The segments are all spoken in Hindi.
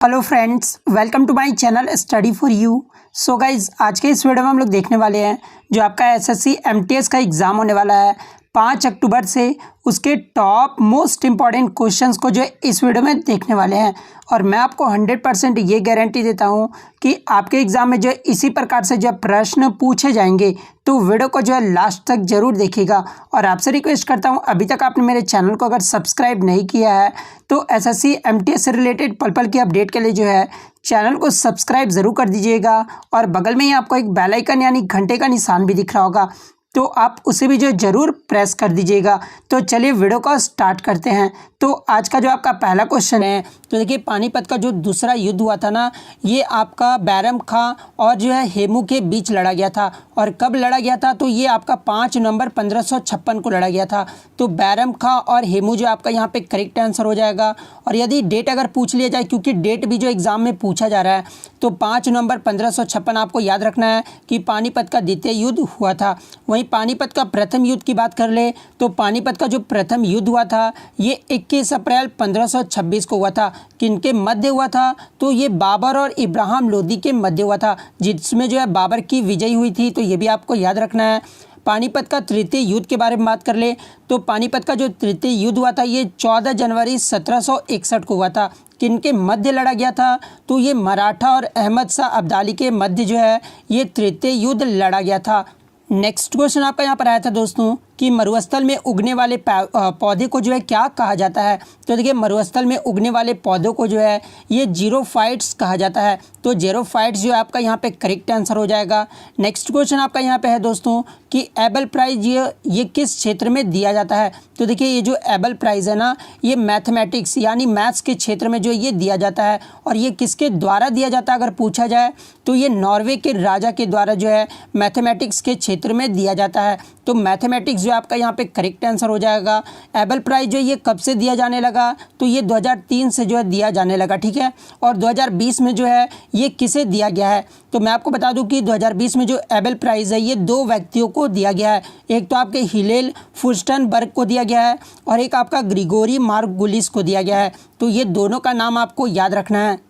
Hello friends, welcome to my channel study for you. So guys, आज के इस वीडियो में हम लोग देखने वाले हैं जो आपका एसएससी एमटीएस का एग्ज़ाम होने वाला है 5 अक्टूबर से। उसके टॉप मोस्ट इम्पॉर्टेंट क्वेश्चंस को जो है इस वीडियो में देखने वाले हैं। और मैं आपको 100% ये गारंटी देता हूँ कि आपके एग्ज़ाम में जो है इसी प्रकार से जो है प्रश्न पूछे जाएंगे। तो वीडियो को जो है लास्ट तक ज़रूर देखिएगा। और आपसे रिक्वेस्ट करता हूँ, अभी तक आपने मेरे चैनल को अगर सब्सक्राइब नहीं किया है तो एसएससी एमटीएस से रिलेटेड पल पल की अपडेट के लिए जो है चैनल को सब्सक्राइब ज़रूर कर दीजिएगा। और बगल में ही आपको एक बेल आइकन यानी घंटे का निशान भी दिख रहा होगा, तो आप उसे भी जो है ज़रूर प्रेस कर दीजिएगा। तो चलिए वीडियो को स्टार्ट करते हैं। तो आज का जो आपका पहला क्वेश्चन है, तो देखिए पानीपत का जो दूसरा युद्ध हुआ था ना, ये आपका बैरम खां और जो है हेमू के बीच लड़ा गया था। और कब लड़ा गया था? तो ये आपका 5 नवंबर 1556 को लड़ा गया था। तो बैरम खां और हेमू जो आपका यहाँ पे करेक्ट आंसर हो जाएगा। और यदि डेट अगर पूछ लिया जाए, क्योंकि डेट भी जो एग्ज़ाम में पूछा जा रहा है, तो 5 नवंबर 1556 आपको याद रखना है कि पानीपत का द्वितीय युद्ध हुआ था। वहीं पानीपत का प्रथम युद्ध की बात कर ले तो पानीपत का जो प्रथम युद्ध हुआ था ये 21 अप्रैल 1526 को हुआ था। किनके मध्य हुआ था? तो ये बाबर और इब्राहिम लोदी के मध्य हुआ था, जिसमें जो है बाबर की विजय हुई थी। तो ये भी आपको याद रखना है। पानीपत का तृतीय युद्ध के बारे में बात कर ले तो पानीपत का जो तृतीय युद्ध हुआ था ये 14 जनवरी 1761 को हुआ था। किनके मध्य लड़ा गया था? तो ये मराठा और अहमद शाह अब्दाली के मध्य जो है ये तृतीय युद्ध लड़ा गया था। नेक्स्ट क्वेश्चन आपका यहाँ पर आया था दोस्तों कि मरुस्थल में उगने वाले पौधे को जो है क्या कहा जाता है? तो देखिए मरुस्थल में उगने वाले पौधों को जो है ये जीरोफाइट्स कहा जाता है। तो जीरोफाइट्स जो है आपका यहाँ पे करेक्ट आंसर हो जाएगा। नेक्स्ट क्वेश्चन आपका यहाँ पे है दोस्तों कि एबल प्राइज ये किस क्षेत्र में दिया जाता है? तो देखिए ये जो एबल प्राइज़ है ना, ये मैथमेटिक्स यानी मैथ्स के क्षेत्र में जो ये दिया जाता है। और ये किसके द्वारा दिया जाता है अगर पूछा जाए तो ये नॉर्वे के राजा के द्वारा जो है मैथमेटिक्स के क्षेत्र में दिया जाता है। तो मैथमेटिक्स जो आपका यहाँ पे करेक्ट आंसर हो जाएगा। एबल प्राइज जो ये कब से दिया जाने लगा? तो ये 2003 से जो है दिया जाने लगा, ठीक है। और 2020 में जो है ये किसे दिया गया है? तो मैं आपको बता दूं कि 2020 में जो एबल प्राइज़ है ये 2 व्यक्तियों को दिया गया है। एक तो आपके हिलेल फुर्स्टनबर्ग को दिया गया है और एक आपका ग्रिगोरी मार्गुलिस को दिया गया है। तो ये दोनों का नाम आपको याद रखना है।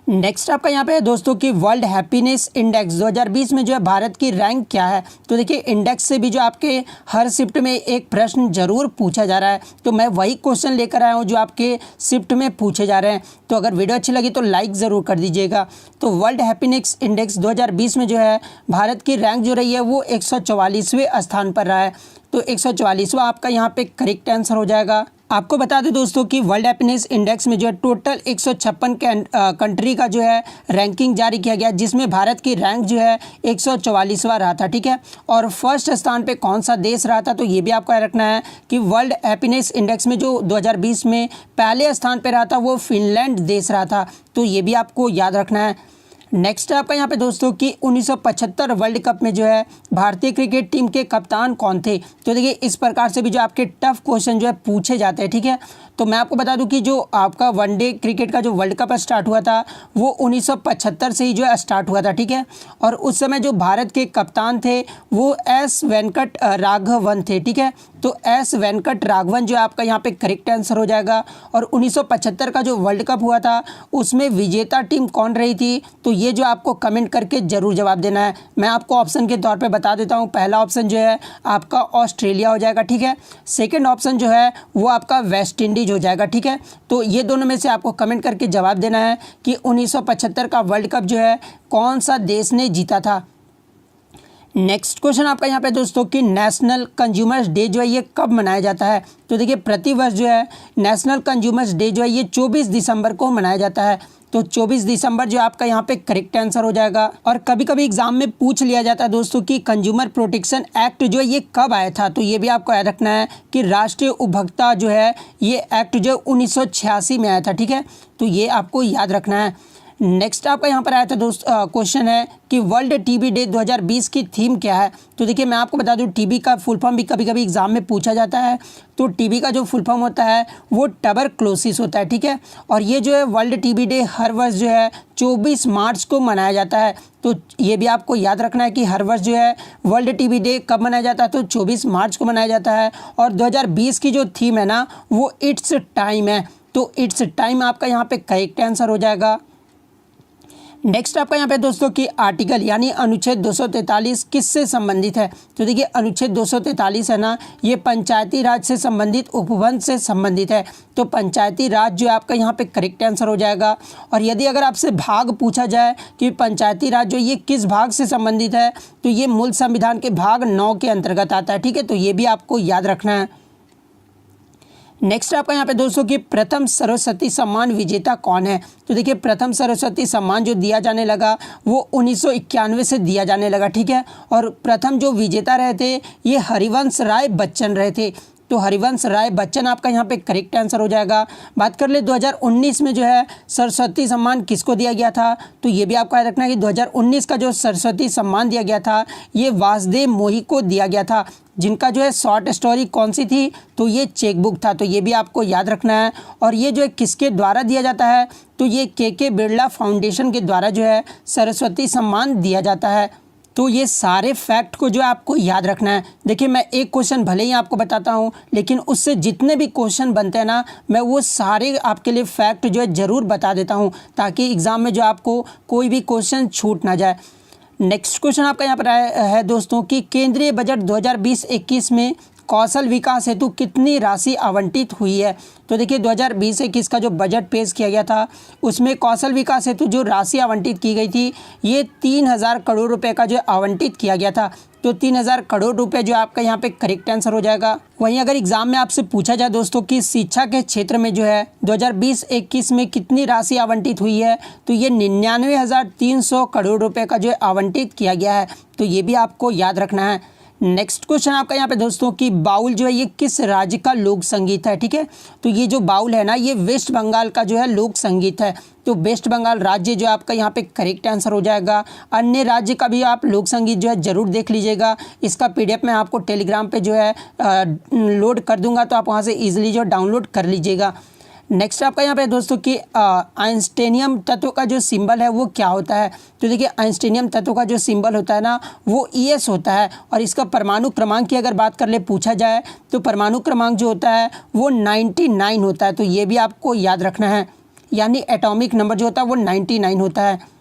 नेक्स्ट आपका यहाँ पे है दोस्तों कि वर्ल्ड हैप्पीनेस इंडेक्स 2020 में जो है भारत की रैंक क्या है? तो देखिए इंडेक्स से भी जो आपके हर शिफ्ट में एक प्रश्न जरूर पूछा जा रहा है, तो मैं वही क्वेश्चन लेकर आया हूँ जो आपके शिफ्ट में पूछे जा रहे हैं। तो अगर वीडियो अच्छी लगी तो लाइक ज़रूर कर दीजिएगा। तो वर्ल्ड हैप्पीनेस इंडेक्स 2020 में जो है भारत की रैंक जो रही है वो 144वें स्थान पर रहा है। तो 144वां आपका यहाँ पे करेक्ट आंसर हो जाएगा। आपको बता दें दोस्तों कि वर्ल्ड हैप्पीनेस इंडेक्स में जो है टोटल 156 कंट्री का जो है रैंकिंग जारी किया गया, जिसमें भारत की रैंक जो है 144वां रहा था, ठीक है। और फर्स्ट स्थान पे कौन सा देश रहा था? तो ये भी आपको याद रखना है कि वर्ल्ड हैप्पीनेस इंडेक्स में जो 2020 में पहले स्थान पर रहा था वो फिनलैंड देश रहा था। तो ये भी आपको याद रखना है। नेक्स्ट आपका यहाँ पे दोस्तों कि 1975 वर्ल्ड कप में जो है भारतीय क्रिकेट टीम के कप्तान कौन थे? तो देखिए इस प्रकार से भी जो आपके टफ क्वेश्चन जो है पूछे जाते हैं, ठीक है। तो मैं आपको बता दूं कि जो आपका वनडे क्रिकेट का जो वर्ल्ड कप स्टार्ट हुआ था वो 1975 से ही जो है स्टार्ट हुआ था, ठीक है। और उस समय जो भारत के कप्तान थे वो एस वेंकट राघवन थे, ठीक है। तो एस वेंकट राघवन जो आपका यहाँ पे करेक्ट आंसर हो जाएगा। और 1975 का जो वर्ल्ड कप हुआ था उसमें विजेता टीम कौन रही थी? तो ये जो आपको कमेंट करके ज़रूर जवाब देना है। मैं आपको ऑप्शन के तौर पे बता देता हूँ। पहला ऑप्शन जो है आपका ऑस्ट्रेलिया हो जाएगा, ठीक है। सेकंड ऑप्शन जो है वो आपका वेस्ट इंडीज हो जाएगा, ठीक है। तो ये दोनों में से आपको कमेंट करके जवाब देना है कि 1975 का वर्ल्ड कप जो है कौन सा देश ने जीता था। नेक्स्ट क्वेश्चन आपका यहाँ पे दोस्तों कि नेशनल कंज्यूमर्स डे जो है ये कब मनाया जाता है? तो देखिए प्रतिवर्ष जो है नेशनल कंज्यूमर्स डे जो है ये 24 दिसंबर को मनाया जाता है। तो 24 दिसंबर जो आपका यहाँ पे करेक्ट आंसर हो जाएगा। और कभी कभी एग्जाम में पूछ लिया जाता है दोस्तों कि कंज्यूमर प्रोटेक्शन एक्ट जो है ये कब आया था? तो ये भी आपको याद रखना है कि राष्ट्रीय उपभोक्ता जो है ये एक्ट जो 1986 में आया था, ठीक है। तो ये आपको याद रखना है। नेक्स्ट आपका यहाँ पर आया था दोस्त क्वेश्चन है कि वर्ल्ड टीबी डे 2020 की थीम क्या है? तो देखिए मैं आपको बता दूं टीबी का फुल फॉर्म भी कभी कभी एग्जाम में पूछा जाता है। तो टीबी का जो फुल फॉर्म होता है वो ट्यूबरक्लोसिस होता है, ठीक है। और ये जो है वर्ल्ड टीबी डे हर वर्ष जो है 24 मार्च को मनाया जाता है। तो ये भी आपको याद रखना है कि हर वर्ष जो है वर्ल्ड टीबी डे कब मनाया जाता है? तो 24 मार्च को मनाया जाता है। और 2020 की जो थीम है ना वो इट्स टाइम है। तो इट्स टाइम आपका यहाँ पे करेक्ट आंसर हो जाएगा। नेक्स्ट आपका यहाँ पे दोस्तों कि आर्टिकल यानी अनुच्छेद 243 किससे संबंधित है? तो देखिए अनुच्छेद 243 है ना, ये पंचायती राज से संबंधित उपवन से संबंधित है। तो पंचायती राज जो है आपका यहाँ पे करेक्ट आंसर हो जाएगा। और यदि अगर आपसे भाग पूछा जाए कि पंचायती राज जो ये किस भाग से संबंधित है, तो ये मूल संविधान के भाग 9 के अंतर्गत आता है। ठीक है, तो ये भी आपको याद रखना है। नेक्स्ट आपका यहाँ पे दोस्तों कि प्रथम सरस्वती सम्मान विजेता कौन है? तो देखिए प्रथम सरस्वती सम्मान जो दिया जाने लगा वो 1991 से दिया जाने लगा। ठीक है, और प्रथम जो विजेता रहे थे ये हरिवंश राय बच्चन रहे थे। तो हरिवंश राय बच्चन आपका यहाँ पे करेक्ट आंसर हो जाएगा। बात कर ले 2019 में जो है सरस्वती सम्मान किसको दिया गया था? तो ये भी आपको याद रखना है कि 2019 का जो सरस्वती सम्मान दिया गया था ये वासुदेव मोही को दिया गया था, जिनका जो है शॉर्ट स्टोरी कौन सी थी? तो ये चेकबुक था। तो ये भी आपको याद रखना है। और ये जो है किसके द्वारा दिया जाता है? तो ये के बिरला फाउंडेशन के द्वारा जो है सरस्वती सम्मान दिया जाता है। तो ये सारे फैक्ट को जो है आपको याद रखना है। देखिए मैं एक क्वेश्चन भले ही आपको बताता हूँ, लेकिन उससे जितने भी क्वेश्चन बनते हैं ना, मैं वो सारे आपके लिए फैक्ट जो है ज़रूर बता देता हूँ, ताकि एग्ज़ाम में जो आपको कोई भी क्वेश्चन छूट ना जाए। नेक्स्ट क्वेश्चन आपका यहाँ पर है दोस्तों कि केंद्रीय बजट 2020-21 में कौशल विकास हेतु कितनी राशि आवंटित हुई है? तो देखिए 2020-21 का जो बजट पेश किया गया था उसमें कौशल विकास हेतु जो राशि आवंटित की गई थी ये 3000 करोड़ रुपए का जो आवंटित किया गया था। तो 3000 करोड़ रुपए जो आपका यहाँ पे करेक्ट आंसर हो जाएगा। वहीं अगर एग्जाम में आपसे पूछा जाए दोस्तों कि शिक्षा के क्षेत्र में जो है 2020-21 में कितनी राशि आवंटित हुई है, तो ये 99,300 करोड़ रुपए का जो है आवंटित किया गया है। तो ये भी आपको याद रखना है। नेक्स्ट क्वेश्चन आपका यहाँ पे दोस्तों कि बाउल जो है ये किस राज्य का लोक संगीत है? ठीक है, तो ये जो बाउल है ना ये वेस्ट बंगाल का जो है लोक संगीत है। तो वेस्ट बंगाल राज्य जो आपका यहाँ पे करेक्ट आंसर हो जाएगा। अन्य राज्य का भी आप लोक संगीत जो है ज़रूर देख लीजिएगा। इसका PDF मैं आपको टेलीग्राम पे जो है लोड कर दूंगा, तो आप वहाँ से ईजिली जो डाउनलोड कर लीजिएगा। नेक्स्ट आपका यहाँ पे दोस्तों कि आइंस्टीनियम तत्व का जो सिंबल है वो क्या होता है? तो देखिए आइंस्टीनियम तत्व का जो सिंबल होता है ना वो ES होता है। और इसका परमाणु क्रमांक की अगर बात कर ले पूछा जाए तो परमाणु क्रमांक जो होता है वो 99 होता है। तो ये भी आपको याद रखना है, यानी एटॉमिक नंबर जो होता है वो 99 होता है।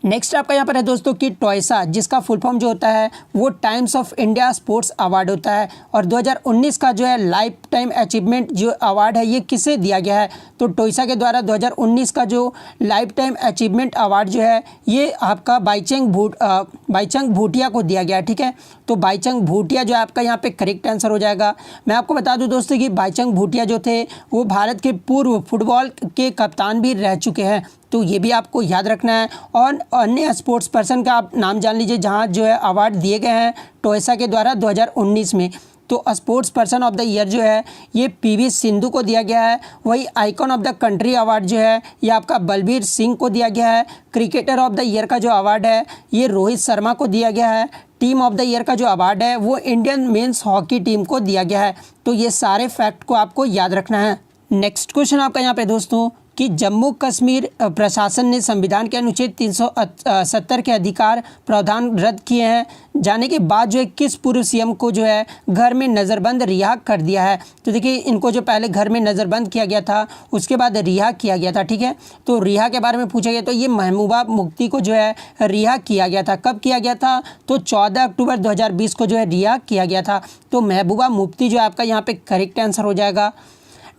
नेक्स्ट आपका यहाँ पर है दोस्तों कि टॉयसा, जिसका फुल फॉर्म जो होता है वो times of India sports award होता है। और 2019 का जो है लाइफ टाइम अचीवमेंट जो अवार्ड है ये किसे दिया गया है? तो टॉयसा के द्वारा 2019 का जो लाइफ टाइम अचीवमेंट अवार्ड जो है ये आपका बाईचंग भूटिया को दिया गया है। ठीक है, तो बाईचंग भूटिया जो है आपका यहाँ पे करेक्ट आंसर हो जाएगा। मैं आपको बता दूं दोस्तों कि बाईचंग भूटिया जो थे वो भारत के पूर्व फुटबॉल के कप्तान भी रह चुके हैं। तो ये भी आपको याद रखना है। और अन्य स्पोर्ट्स पर्सन का आप नाम जान लीजिए जहाँ जो है अवार्ड दिए गए हैं टॉयसा के द्वारा 2019 में। तो sports person of the year जो है ये PV सिंधु को दिया गया है। वही icon of the country award जो है ये आपका बलबीर सिंह को दिया गया है। क्रिकेटर ऑफ द ईयर का जो अवार्ड है ये रोहित शर्मा को दिया गया है। टीम ऑफ द ईयर का जो अवार्ड है वो इंडियन मेंस हॉकी टीम को दिया गया है। तो ये सारे फैक्ट को आपको याद रखना है। नेक्स्ट क्वेश्चन आपका यहाँ पे दोस्तों कि जम्मू कश्मीर प्रशासन ने संविधान के अनुच्छेद 370 के अधिकार प्रावधान रद्द किए हैं जाने के बाद जो है किस पूर्व CM को जो है घर में नज़रबंद रिहा कर दिया है? तो देखिए इनको जो पहले घर में नज़रबंद किया गया था उसके बाद रिहा किया गया था। ठीक है, तो रिहा के बारे में पूछा गया तो ये महबूबा मुफ्ती को जो है रिहा किया गया था। कब किया गया था? तो 14 अक्टूबर 2020 को जो है रिहा किया गया था। तो महबूबा मुफ्ती जो है आपका यहाँ पे करेक्ट आंसर हो जाएगा।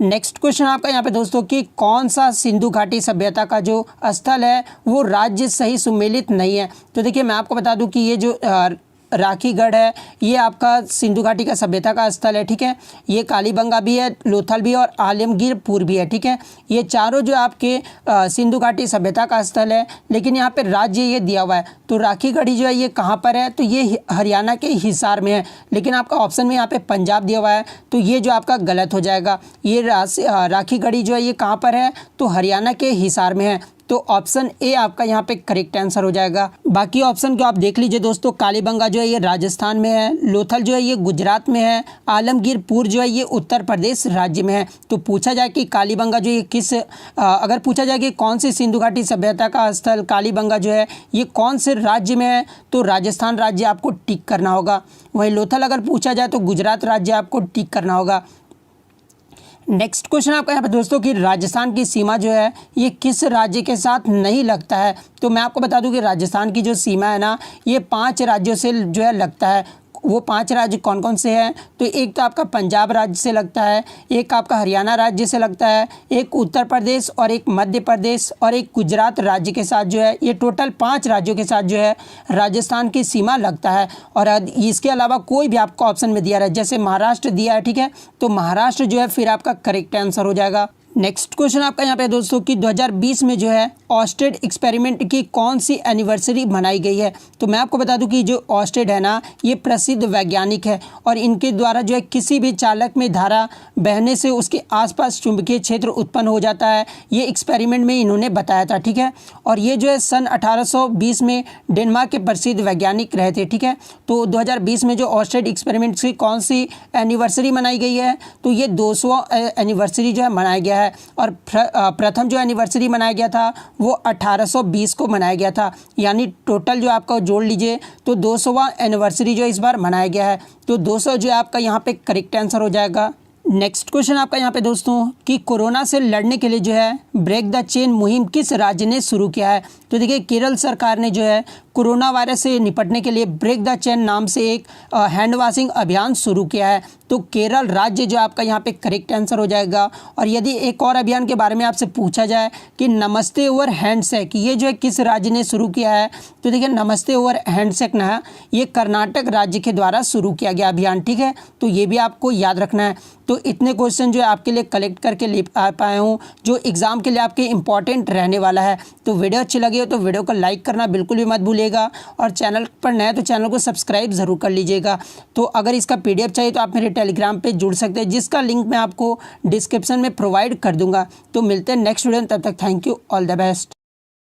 नेक्स्ट क्वेश्चन आपका यहाँ पे दोस्तों कि कौन सा सिंधु घाटी सभ्यता का जो स्थल है वो राज्य सही सुमेलित नहीं है? तो देखिए मैं आपको बता दूं कि ये जो राखीगढ़ है ये आपका सिंधु घाटी का सभ्यता का स्थल है। ठीक है, ये कालीबंगा भी है, लोथल भी और आलमगीरपुर भी है। ठीक है, ये चारों जो आपके सिंधु घाटी सभ्यता का स्थल है, लेकिन यहाँ पे राज्य ये दिया हुआ है। तो राखीगढ़ी जो है ये कहाँ पर है? तो ये हरियाणा के हिसार में है, लेकिन आपका ऑप्शन में यहाँ पे पंजाब दिया हुआ है, तो ये जो आपका गलत हो जाएगा। ये राखीगढ़ी जो है ये कहाँ पर है? तो हरियाणा के हिसार में है। तो ऑप्शन ए आपका यहाँ पे करेक्ट आंसर हो जाएगा। बाकी ऑप्शन को आप देख लीजिए दोस्तों। कालीबंगा जो है ये राजस्थान में है, लोथल जो है ये गुजरात में है, आलमगीरपुर जो है ये उत्तर प्रदेश राज्य में है। तो पूछा जाए कि कालीबंगा जो ये अगर पूछा जाए कि कौन सी सिंधु घाटी सभ्यता का स्थल कालीबंगा जो है ये कौन से राज्य में है, तो राजस्थान राज्य आपको टिक करना होगा। वहीं लोथल अगर पूछा जाए तो गुजरात राज्य आपको टिक करना होगा। नेक्स्ट क्वेश्चन आपका यहाँ पे दोस्तों कि राजस्थान की सीमा जो है ये किस राज्य के साथ नहीं लगता है। तो मैं आपको बता दूं कि राजस्थान की जो सीमा है ना ये 5 राज्यों से जो है लगता है। वो 5 राज्य कौन कौन से हैं, तो एक तो आपका पंजाब राज्य से लगता है, एक आपका हरियाणा राज्य से लगता है, एक उत्तर प्रदेश और एक मध्य प्रदेश और एक गुजरात राज्य के साथ जो है ये टोटल 5 राज्यों के साथ जो है राजस्थान की सीमा लगता है। और इसके अलावा कोई भी आपको ऑप्शन में दिया रहा है, जैसे महाराष्ट्र दिया है, ठीक है, तो महाराष्ट्र जो है फिर आपका करेक्ट आंसर हो जाएगा। नेक्स्ट क्वेश्चन आपका यहाँ पे दोस्तों कि 2020 में जो है ऑस्टेड एक्सपेरिमेंट की कौन सी एनिवर्सरी मनाई गई है। तो मैं आपको बता दूं कि जो ऑस्टेड है ना ये प्रसिद्ध वैज्ञानिक है और इनके द्वारा जो है किसी भी चालक में धारा बहने से उसके आसपास चुंबकीय क्षेत्र उत्पन्न हो जाता है, ये एक्सपेरिमेंट में इन्होंने बताया था, ठीक है। और ये जो है सन 1820 में डेनमार्क के प्रसिद्ध वैज्ञानिक रहे थे, ठीक है। तो 2020 में जो ऑस्टेड एक्सपेरिमेंट की कौन सी एनिवर्सरी मनाई गई है, तो ये 200वां एनिवर्सरी जो है मनाया गया है। और प्रथम जो एनिवर्सरी मनाया गया था वो 1820 को मनाया गया था, यानी टोटल जो आपका जोड़ लीजिए तो 200वां एनिवर्सरी जो इस बार मनाया गया है। तो 200 जो है आपका यहाँ पे करेक्ट आंसर हो जाएगा। नेक्स्ट क्वेश्चन आपका यहाँ पे दोस्तों कि कोरोना से लड़ने के लिए जो है ब्रेक द चेन मुहिम किस राज्य ने शुरू किया है। तो देखिए केरल सरकार ने जो है कोरोना वायरस से निपटने के लिए ब्रेक द चेन नाम से एक हैंड वॉशिंग अभियान शुरू किया है। तो केरल राज्य जो आपका यहाँ पे करेक्ट आंसर हो जाएगा। और यदि एक और अभियान के बारे में आपसे पूछा जाए कि नमस्ते ओवर हैंडशेक ये जो है किस राज्य ने शुरू किया है, तो देखिए नमस्ते ओवर हैंडशेक ना ये कर्नाटक राज्य के द्वारा शुरू किया गया अभियान, ठीक है। तो ये भी आपको याद रखना है। तो इतने क्वेश्चन जो है आपके लिए कलेक्ट करके ले पाया हूँ जो एग्जाम के लिए आपके इंपॉर्टेंट रहने वाला है। तो वीडियो अच्छी लगी हो तो वीडियो को लाइक करना बिल्कुल भी मत भूलिएगा और चैनल पर नए तो चैनल को सब्सक्राइब ज़रूर कर लीजिएगा। तो अगर इसका PDF चाहिए तो आप मेरे टेलीग्राम पे जुड़ सकते हैं, जिसका लिंक मैं आपको डिस्क्रिप्शन में प्रोवाइड कर दूंगा। तो मिलते हैं नेक्स्ट वीडियो में, तब तक thank you, all the best.